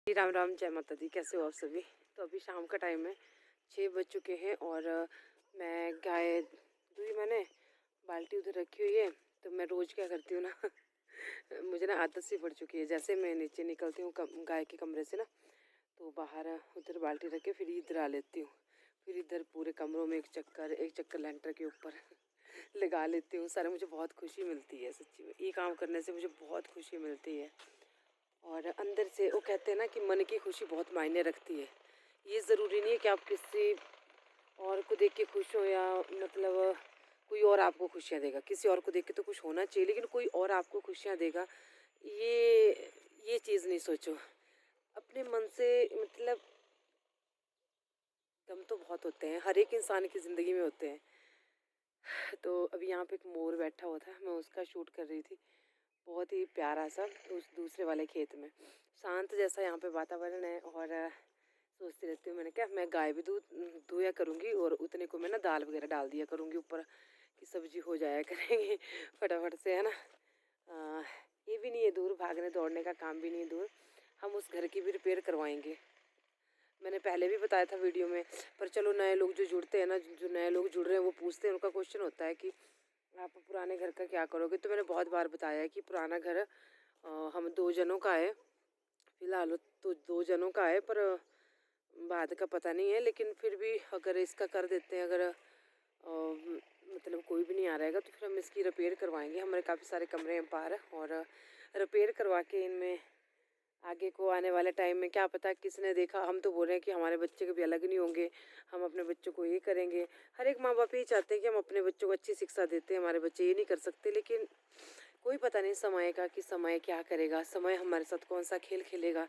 राम राम, जय माता दी। कैसे हो आप सभी? तो अभी शाम का टाइम है, 6 बज चुके हैं और मैं गाय दूध मैंने बाल्टी उधर रखी हुई है। तो मैं रोज़ क्या करती हूँ ना मुझे ना आदत सी पड़ चुकी है। जैसे मैं नीचे निकलती हूँ गाय के कमरे से ना, तो बाहर उधर बाल्टी रख के फिर इधर आ लेती हूँ। फिर इधर पूरे कमरों में एक चक्कर लेंटर के ऊपर लगा लेती हूँ। सारा मुझे बहुत खुशी मिलती है सच्ची में। ये काम करने से मुझे बहुत खुशी मिलती है और अंदर से वो कहते हैं ना कि मन की खुशी बहुत मायने रखती है। ये ज़रूरी नहीं है कि आप किसी और को देख के खुश हो या मतलब कोई और आपको खुशियाँ देगा। किसी और को देख के तो खुश होना चाहिए, लेकिन कोई और आपको खुशियाँ देगा ये ये चीज़ नहीं सोचो। अपने मन से मतलब गम तो बहुत होते हैं, हर एक इंसान की ज़िंदगी में होते हैं। तो अभी यहाँ पे एक मोर बैठा हुआ था, मैं उसका शूट कर रही थी। बहुत ही प्यारा सा उस दूसरे वाले खेत में, शांत जैसा यहाँ पे वातावरण है। और सोचती रहती हूँ, मैंने क्या मैं गाय भी दूध दुया करूँगी और उतने को मैं ना दाल वगैरह डाल दिया करूँगी ऊपर कि सब्जी हो जाया करेंगी फटाफट से, है ना। ये भी नहीं है दूर, भागने दौड़ने का काम भी नहीं है दूर। हम उस घर की भी रिपेयर करवाएंगे। मैंने पहले भी बताया था वीडियो में, पर चलो नए लोग जो जुड़ते हैं ना, जो नए लोग जुड़ रहे हैं वो पूछते हैं, उनका क्वेश्चन होता है कि आप पुराने घर का क्या करोगे। तो मैंने बहुत बार बताया है कि पुराना घर हम 2 जनों का है फ़िलहाल, तो 2 जनों का है, पर बाद का पता नहीं है। लेकिन फिर भी अगर इसका कर देते हैं, अगर मतलब कोई भी नहीं आ रहेगा तो फिर हम इसकी रिपेयर करवाएंगे। हमारे काफ़ी सारे कमरे हैं बाहर, और रिपेयर करवा के इनमें आगे को आने वाले टाइम में क्या पता किसने देखा। हम तो बोल रहे हैं कि हमारे बच्चे कभी अलग नहीं होंगे, हम अपने बच्चों को ये करेंगे। हर एक माँ बाप यही चाहते हैं कि हम अपने बच्चों को अच्छी शिक्षा देते हैं, हमारे बच्चे ये नहीं कर सकते। लेकिन कोई पता नहीं समय का कि समय क्या करेगा, समय हमारे साथ कौन सा खेल खेलेगा,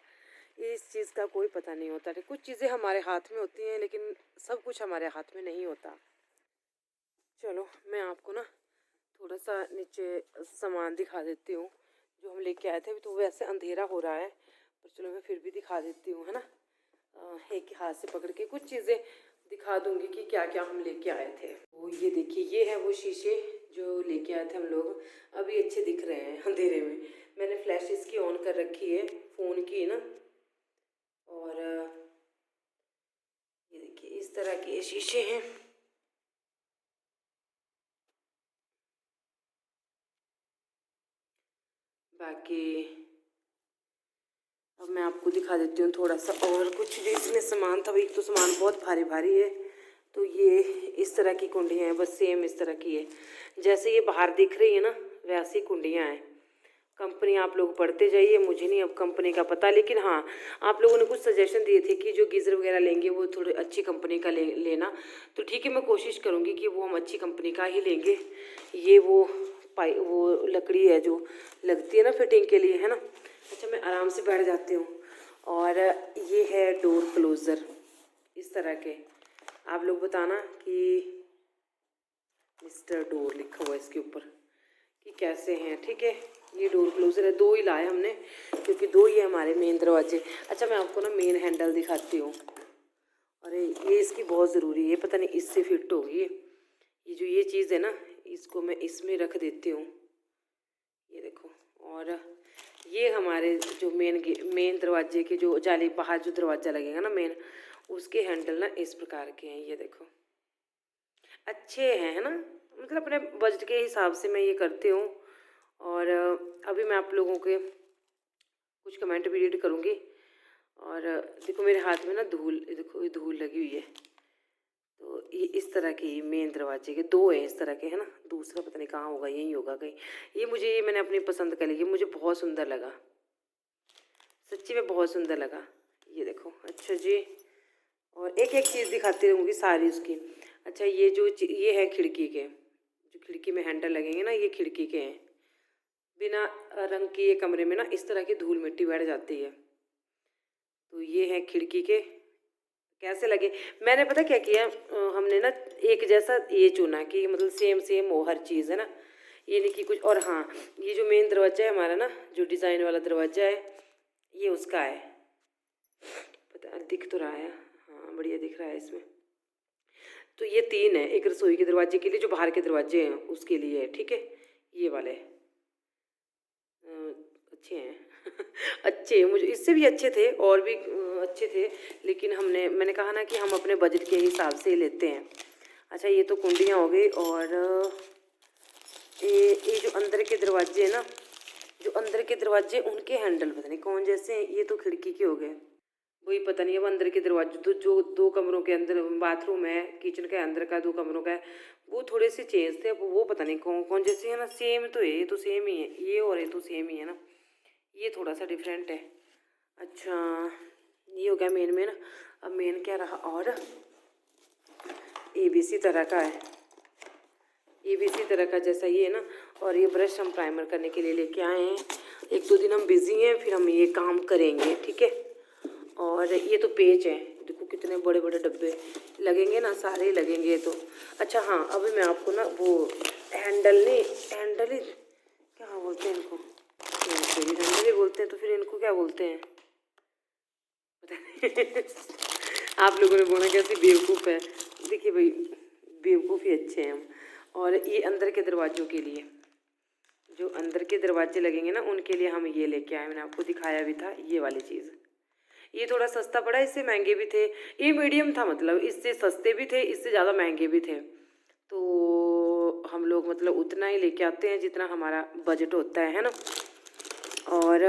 इस चीज़ का कोई पता नहीं होता। कुछ चीज़ें हमारे हाथ में होती हैं, लेकिन सब कुछ हमारे हाथ में नहीं होता। चलो मैं आपको ना थोड़ा सा नीचे सामान दिखा देती हूँ जो हम लेके आए थे। अभी तो वैसे अंधेरा हो रहा है, पर चलो मैं फिर भी दिखा देती हूँ, है ना। एक हाथ से पकड़ के कुछ चीज़ें दिखा दूँगी कि क्या क्या हम लेके आए थे। वो ये देखिए, ये है वो शीशे जो लेके आए थे हम लोग। अभी अच्छे दिख रहे हैं अंधेरे में। मैंने फ्लैश इसकी ऑन कर रखी है फ़ोन की ना। और ये देखिए इस तरह के ये शीशे हैं। बाकी अब मैं आपको दिखा देती हूँ थोड़ा सा और कुछ भी इसमें सामान था। एक तो सामान बहुत भारी भारी है। तो ये इस तरह की कुंडियाँ हैं, बस सेम इस तरह की है जैसे ये बाहर दिख रही है ना, वैसी कुंडियाँ हैं। कंपनी आप लोग पढ़ते जाइए, मुझे नहीं अब कंपनी का पता। लेकिन हाँ, आप लोगों ने कुछ सजेशन दिए थे कि जो गीज़र वगैरह लेंगे वो थोड़ी अच्छी कंपनी का लेना। तो ठीक है, मैं कोशिश करूँगी कि वो हम अच्छी कंपनी का ही लेंगे। ये वो लकड़ी है जो लगती है ना फिटिंग के लिए, है ना। अच्छा मैं आराम से बैठ जाती हूँ। और ये है डोर क्लोज़र इस तरह के। आप लोग बताना कि मिस्टर डोर लिखा हुआ है इसके ऊपर कि कैसे हैं। ठीक है, ये डोर क्लोज़र है, 2 ही लाए हमने क्योंकि 2 ही है हमारे मेन दरवाजे। अच्छा मैं आपको ना मेन हैंडल दिखाती हूँ। अरे ये इसकी बहुत ज़रूरी है, पता नहीं इससे फिट होगी ये जो ये चीज़ है ना, इसको मैं इसमें रख देती हूँ। ये देखो। और ये हमारे जो मेन दरवाजे के जो जाली बाहर जो दरवाज़ा लगेगा ना मेन, उसके हैंडल ना इस प्रकार के हैं। ये देखो अच्छे हैं, है ना। मतलब अपने बजट के हिसाब से मैं ये करती हूँ। और अभी मैं आप लोगों के कुछ कमेंट भी रीड करूँगी। और देखो मेरे हाथ में ना धूल, देखो ये धूल लगी हुई है। तो ये इस तरह की मेन दरवाजे के 2 हैं इस तरह के, है ना। दूसरा पता नहीं कहाँ होगा, यही होगा कहीं। ये मैंने अपनी पसंद का लिया, मुझे बहुत सुंदर लगा, सच्ची में बहुत सुंदर लगा। ये देखो। अच्छा जी, और एक एक चीज़ दिखाती रहूँगी सारी उसकी। अच्छा ये है खिड़की के, जो खिड़की में हैंडल लगेंगे ना, ये खिड़की के हैं। बिना रंग के ये कमरे में ना इस तरह की धूल मिट्टी बैठ जाती है। तो ये है खिड़की के। कैसे लगे, मैंने पता क्या किया, हमने ना एक जैसा ये चुना कि मतलब सेम सेम हो हर चीज़, है ना। ये नहीं कि कुछ। और हाँ, ये जो मेन दरवाज़ा है हमारा ना, जो डिज़ाइन वाला दरवाज़ा है, ये उसका है। पता दिख तो रहा है, हाँ बढ़िया दिख रहा है इसमें। तो ये 3 है, एक रसोई के दरवाजे के लिए, जो बाहर के दरवाजे हैं उसके लिए है। ठीक है, ये वाले अच्छे हैं। अच्छे, मुझे इससे भी अच्छे थे और भी अच्छे थे, लेकिन मैंने कहा ना कि हम अपने बजट के हिसाब से ही लेते हैं। अच्छा, ये तो कुंडियाँ हो गई। और ये जो अंदर के दरवाजे हैं ना, जो अंदर के दरवाजे उनके हैंडल पता नहीं कौन जैसे हैं। ये तो खिड़की के हो गए, वही पता नहीं। अब अंदर के दरवाजे तो जो 2 कमरों के अंदर बाथरूम है, किचन का अंदर का 2 कमरों का है, वो थोड़े से चेंज थे। अब वो पता नहीं कौन कौन जैसे है ना। सेम तो है, ये तो सेम ही है, ये और ये तो सेम ही है ना, ये थोड़ा सा डिफरेंट है। अच्छा, ये हो गया मेन। अब मेन क्या रहा, और ये भी इसी तरह का है, ये भी इसी तरह का जैसा ये है ना। और ये ब्रश हम प्राइमर करने के लिए लेके आए हैं। 1-2 दिन हम बिज़ी हैं, फिर हम ये काम करेंगे, ठीक है। और ये तो पेच है, देखो कितने बड़े बड़े डब्बे लगेंगे ना, सारे ही लगेंगे ये तो। अच्छा हाँ, अभी मैं आपको ना वो हैंडल ही क्या बोलते हैं इनको, हैंडल ही बोलते हैं, तो फिर इनको क्या बोलते हैं पता नहीं। आप लोगों ने बोला कैसी बेवकूफ़ है। देखिए भाई, बेवकूफ़ ही अच्छे हैं हम। और ये अंदर के दरवाज़ों के लिए, जो अंदर के दरवाजे लगेंगे ना, उनके लिए हम ये लेके आए। मैंने आपको दिखाया भी था ये वाली चीज़। ये थोड़ा सस्ता पड़ा, इससे महंगे भी थे। ये मीडियम था, मतलब इससे सस्ते भी थे, इससे ज़्यादा महंगे भी थे। तो हम लोग मतलब उतना ही लेके आते हैं जितना हमारा बजट होता है ना। और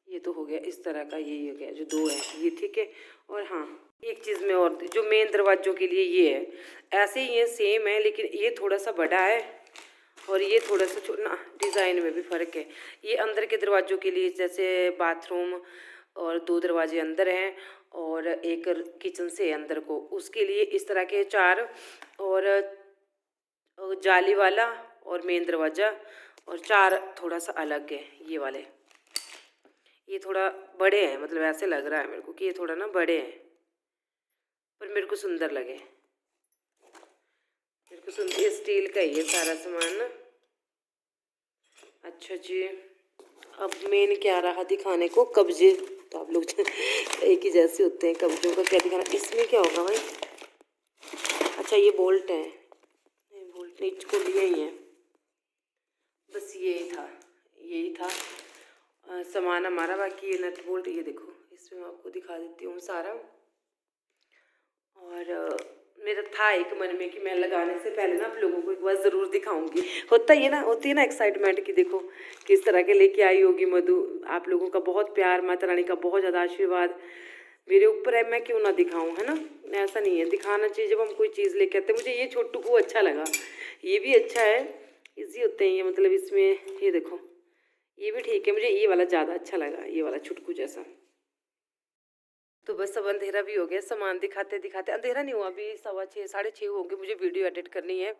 ये तो हो गया इस तरह का, यही हो गया जो 2 है ये, ठीक है। और हाँ, एक चीज़ में और, जो मेन दरवाज़ों के लिए ये है, ऐसे ही ये सेम है, लेकिन ये थोड़ा सा बड़ा है और ये थोड़ा सा छोटा, डिज़ाइन में भी फ़र्क है। ये अंदर के दरवाज़ों के लिए, जैसे बाथरूम और 2 दरवाजे अंदर हैं और एक किचन से अंदर को, उसके लिए इस तरह के 4, और जाली वाला और मेन दरवाज़ा, और 4 थोड़ा सा अलग है ये वाले। ये थोड़ा बड़े हैं, मतलब ऐसे लग रहा है मेरे को कि ये थोड़ा ना बड़े हैं, पर मेरे को सुंदर लगे। मेरे को सुंदर, ये स्टील का ही है सारा सामान ना। अच्छा जी, अब मेन क्या रहा दिखाने को, कब्जे। तो आप लोग एक ही जैसे होते हैं, कब्जों का क्या दिखाना। इसमें क्या होगा भाई, अच्छा ये बोल्ट है, नहीं बोल्ट नहीं, इसको लिए ही है, बस यही था सामान हमारा। बाकी ये नट बोल्ट, ये देखो, इसमें मैं आपको दिखा देती हूँ सारा। और मेरा था एक मन में कि मैं लगाने से पहले ना आप लोगों को एक बार ज़रूर दिखाऊंगी। होती है ना एक्साइटमेंट की, देखो किस तरह के लेके आई होगी मधु। आप लोगों का बहुत प्यार, माता रानी का बहुत ज़्यादा आशीर्वाद मेरे ऊपर है, मैं क्यों ना दिखाऊं, है ना। ऐसा नहीं है, दिखाना चाहिए जब हम कोई चीज़ लेके आते हैं। मुझे ये छोटू को अच्छा लगा, ये भी अच्छा है, इजी होते हैं ये, मतलब इसमें ये देखो, ये भी ठीक है। मुझे ये वाला ज़्यादा अच्छा लगा, ये वाला छुटकू जैसा। तो बस अब अंधेरा भी हो गया, सामान दिखाते दिखाते अंधेरा नहीं हुआ, अभी 6:15 6:30 होंगे। मुझे वीडियो एडिट करनी है,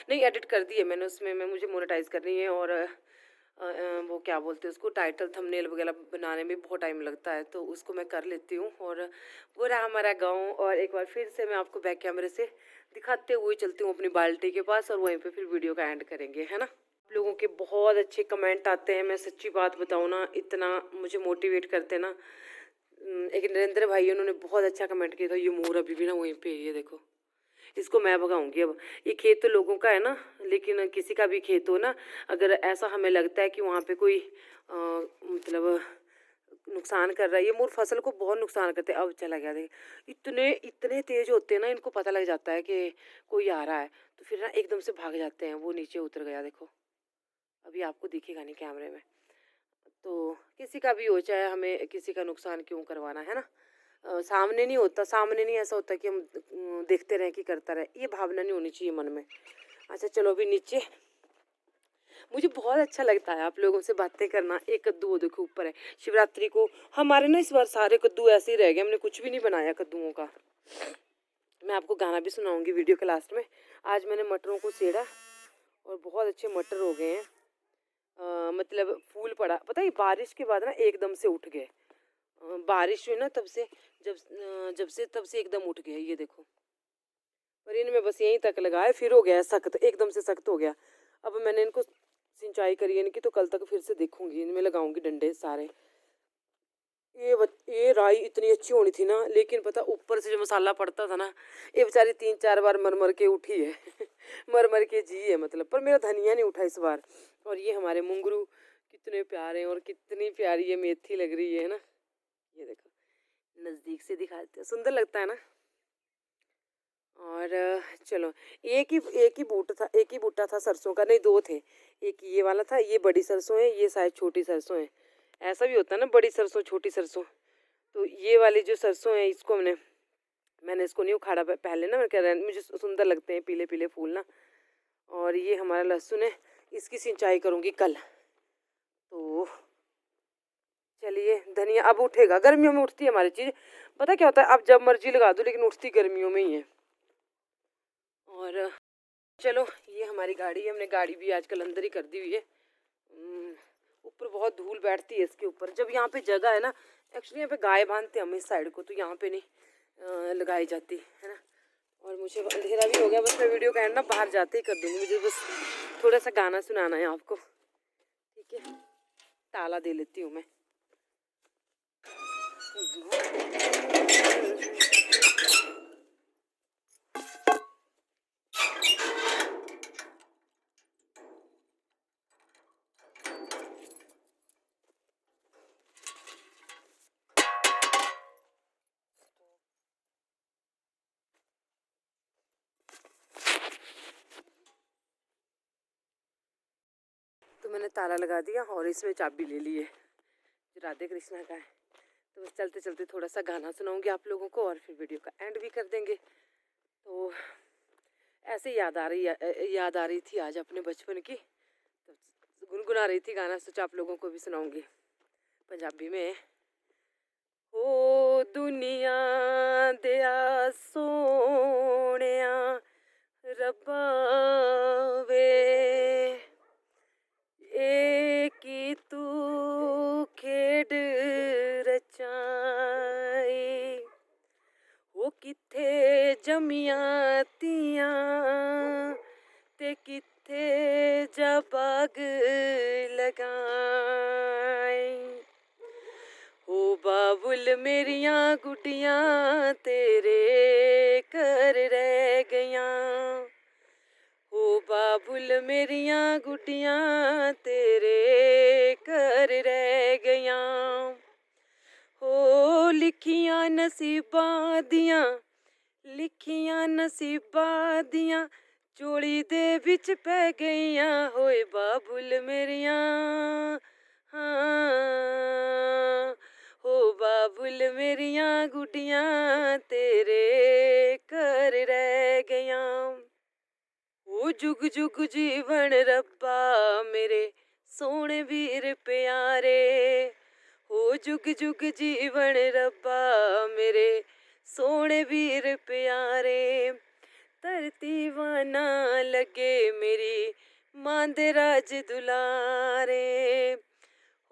नहीं एडिट कर दी है मैंने, उसमें मुझे मोनेटाइज करनी है। और वो क्या बोलते हैं उसको, टाइटल थंबनेल वगैरह बनाने में बहुत टाइम लगता है, तो उसको मैं कर लेती हूँ। और वो रहा हमारा गाँव, और एक बार फिर से मैं आपको बैक कैमरे से दिखाते हुए चलती हूँ अपनी बाल्टी के पास, और वहीं पर फिर वीडियो का एंड करेंगे, है ना। लोगों के बहुत अच्छे कमेंट आते हैं, मैं सच्ची बात बताऊँ ना, इतना मुझे मोटिवेट करते हैं ना। एक नरेंद्र भाई, उन्होंने बहुत अच्छा कमेंट किया था, ये मोर अभी भी ना वहीं पे, ये देखो, इसको मैं भगाऊंगी अब। ये खेत तो लोगों का है ना, लेकिन किसी का भी खेत हो ना, अगर ऐसा हमें लगता है कि वहाँ पे कोई मतलब नुकसान कर रहा है, ये मोर फसल को बहुत नुकसान करते हैं। अब चला गया, देख इतने इतने तेज होते हैं ना, इनको पता लग जाता है कि कोई आ रहा है, तो फिर ना एकदम से भाग जाते हैं। वो नीचे उतर गया, देखो, अभी आपको दिखेगा नहीं कैमरे में। तो किसी का भी हो, चाहे हमें किसी का नुकसान क्यों करवाना, है ना। सामने नहीं होता, सामने नहीं ऐसा होता कि हम देखते रहें कि करता रहे, ये भावना नहीं होनी चाहिए मन में। अच्छा चलो अभी नीचे, मुझे बहुत अच्छा लगता है आप लोगों से बातें करना। एक कद्दू वो देखो ऊपर है, शिवरात्रि को हमारे ना इस बार सारे कद्दू ऐसे ही रह गए, हमने कुछ भी नहीं बनाया कद्दूओं का। मैं आपको गाना भी सुनाऊंगी वीडियो के लास्ट में। आज मैंने मटरों को सेड़ा और बहुत अच्छे मटर हो गए हैं। मतलब फूल पड़ा, पता है बारिश के बाद ना एकदम से उठ गए। बारिश हुई ना तब से, तब से एकदम उठ गया, ये देखो। पर इनमें बस यहीं तक लगाए, फिर हो गया सख्त, एकदम से सख्त हो गया। अब मैंने इनको सिंचाई करी है इनकी, तो कल तक फिर से देखूंगी, इनमें लगाऊंगी डंडे सारे। ये राई इतनी अच्छी होनी थी ना, लेकिन पता ऊपर से जो मसाला पड़ता था ना, ये बेचारी 3-4 बार मर मर के उठी है। मर मर के जी है मतलब। पर मेरा धनिया नहीं उठा इस बार, और ये हमारे मुंगरू कितने प्यारे हैं और कितनी प्यारी ये मेथी लग रही है ना। ये देखो नज़दीक से दिखाते हैं, सुंदर लगता है ना। और चलो एक ही बूटा था सरसों का, नहीं 2 थे। एक ये वाला था, ये बड़ी सरसों है, ये शायद छोटी सरसों है। ऐसा भी होता है ना, बड़ी सरसों छोटी सरसों। तो ये वाली जो सरसों है इसको मैंने इसको नहीं उखाड़ा पहले ना, मैं कह रहा मुझे सुंदर लगते हैं पीले पीले फूल ना। और ये हमारा लहसुन है, इसकी सिंचाई करूँगी कल। तो चलिए धनिया अब उठेगा, गर्मियों में उठती है हमारी चीज़। पता क्या होता है, आप जब मर्जी लगा दो लेकिन उठती गर्मियों में ही है। और चलो ये हमारी गाड़ी है, हमने गाड़ी भी आजकल अंदर ही कर दी हुई है। ऊपर बहुत धूल बैठती है इसके ऊपर, जब यहाँ पे जगह है ना। एक्चुअली यहाँ पे गाय बांधते हैं हम इस साइड को, तो यहाँ पे नहीं लगाई जाती है ना। और मुझे अंधेरा भी हो गया, बस मैं वीडियो का एंड ना बाहर जाते ही कर दूँगी। मुझे बस थोड़ा सा गाना सुनाना है आपको, ठीक है। ताला दे लेती हूँ मैं। तो मैंने ताला लगा दिया और इसमें चाबी ले ली है, जो राधे कृष्णा का है। तो बस चलते चलते थोड़ा सा गाना सुनाऊंगी आप लोगों को और फिर वीडियो का एंड भी कर देंगे। तो ऐसे याद आ रही थी आज अपने बचपन की, तो गुनगुना रही थी गाना, सोचा आप लोगों को भी सुनाऊंगी पंजाबी में। ओ दुनिया दया सोनिया रब्बा वे, की तू खेड रचाई, वो किथे जमियां तियां ते किथे जा बाग लगाई। ओ बाबुल मेरियां गुड्डियां तेरे घर रह गईयां, ओ बाबुल मेरियां गुड्डियां तेरे घर रह गईयां। हो लिखियां नसीबां दियां चोली दे विच पै गईयां, होए बाबुल मेरियां हाँ। हो बाबुल मेरियां गुड्डियां तेरे घर रह गईयां। ओ जुग जुग जीवन रब्बा मेरे सोने वीर प्यारे, ओ जुग जुग जीवन रब्बा मेरे सोने वीर प्यारे। धरती वाना लगे मेरी मां दे राज दुलारे,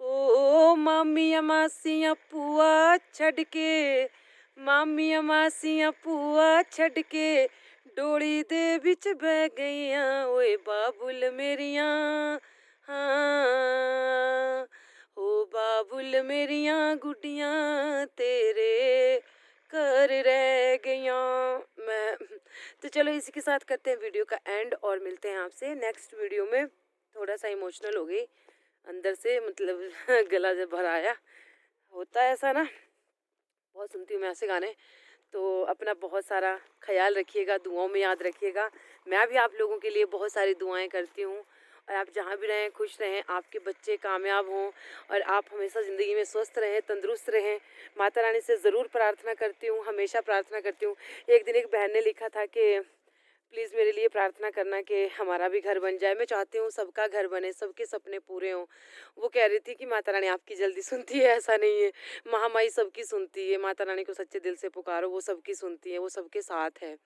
ओ मामियां मासियां पुआ छड़ के, मामियां मासियां पुआ छड़ के डोली दे विच बह गईयां, ओए बाबुल मेरियां हाँ। ओ बाबुल मेरियां गुड्डियां तेरे घर रह गईयां। मैं तो चलो इसी के साथ करते हैं वीडियो का एंड और मिलते हैं आपसे नेक्स्ट वीडियो में। थोड़ा सा इमोशनल हो गई अंदर से, मतलब गला जब भर आया, होता है ऐसा ना, बहुत सुनती हूँ मैं ऐसे गाने। तो अपना बहुत सारा ख्याल रखिएगा, दुआओं में याद रखिएगा। मैं भी आप लोगों के लिए बहुत सारी दुआएं करती हूँ, और आप जहाँ भी रहें खुश रहें, आपके बच्चे कामयाब हों और आप हमेशा ज़िंदगी में स्वस्थ रहें, तंदुरुस्त रहें। माता रानी से ज़रूर प्रार्थना करती हूँ, हमेशा प्रार्थना करती हूँ। एक दिन एक बहन ने लिखा था कि प्लीज़ मेरे लिए प्रार्थना करना कि हमारा भी घर बन जाए। मैं चाहती हूँ सबका घर बने, सबके सपने पूरे हों। वो कह रही थी कि माता रानी आपकी जल्दी सुनती है, ऐसा नहीं है, महामाई सबकी सुनती है। माता रानी को सच्चे दिल से पुकारो, वो सबकी सुनती है, वो सबके साथ है,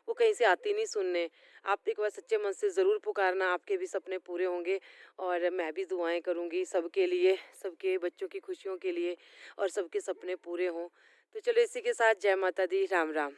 वो कहीं से आती नहीं सुनने। आप एक बार सच्चे मन से ज़रूर पुकारना, आपके भी सपने पूरे होंगे। और मैं भी दुआएं करूँगी सबके लिए, सबके बच्चों की खुशियों के लिए, और सबके सपने पूरे हों। तो चलो इसी के साथ जय माता दी, राम राम।